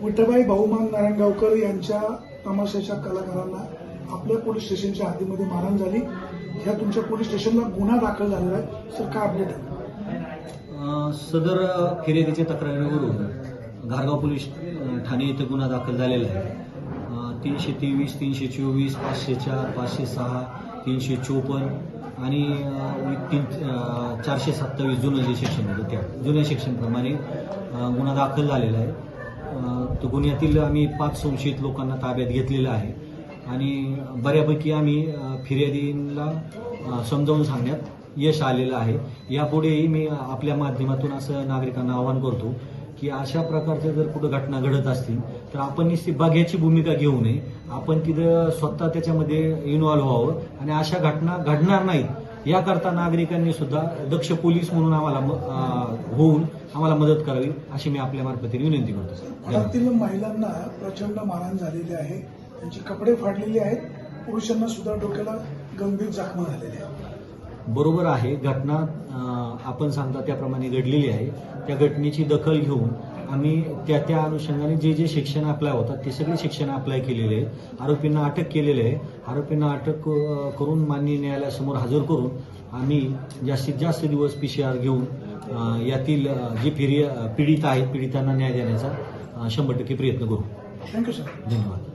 विठ्ठलभाई बहुमान नारायणगावकर यांच्या तमाशाच्या कलाकारांना आपल्या पोलीस स्टेशनच्या हद्दीमध्ये मारहाण झाली. ह्या तुमच्या पोलीस स्टेशनला गुन्हा दाखल झालेला आहे. सर, काय अपडेट आहे? सदर फिर्यादीच्या तक्रारीवरून घारगाव पोलीस ठाणे येथे गुन्हा दाखल झालेला आहे. 323, 324, 504, 506, 354 आणि 427 जुनं जे सेक्शन होतं त्या जुन्या सेक्शनप्रमाणे गुन्हा दाखल झालेला आहे. तो गुन्ह्यातील आम्ही 5 संशयित लोकांना ताब्यात घेतलेलं आहे आणि बऱ्यापैकी आम्ही फिर्यादींना समजावून सांगण्यात यश आलेलं आहे. यापुढेही मी आपल्या माध्यमातून असं नागरिकांना आवाहन करतो की अशा प्रकारच्या जर कुठं घटना घडत असतील तर आपण नुसती बघ्याची भूमिका घेऊ नये. आपण तिथं स्वतः त्याच्यामध्ये इन्व्हॉल्व्ह व्हावं आणि अशा घटना घडणार नाहीत याकरता नागरिकांनी सुद्धा दक्ष पोलीस म्हणून आम्हाला मदत करावी अशी मी आपल्या मार्फतीने विनंती करतो. घरातील महिलांना प्रचंड मारहाण झालेली आहे. त्यांचे कपडे फाडलेले आहेत. पुरुषांना सुद्धा डोक्याला गंभीर जखमा झालेल्या आहेत. बरोबर आहे, घटना आपण सांगता त्याप्रमाणे घडलेली आहे. त्या घटनेची दखल घेऊन आम्ही त्या अनुषंगाने जे शिक्षण अप्लाय होतात ते सगळे शिक्षण अप्लाय केलेले आहे. आरोपींना अटक केलेले आहे. आरोपींना अटक करून माननीय न्यायालयासमोर हजर करून आम्ही जास्तीत जास्त दिवस PCR घेऊन यातील जे पीडित आहेत पीडितांना न्याय देण्याचा 100% प्रयत्न करू. Thank you sir. धन्यवाद.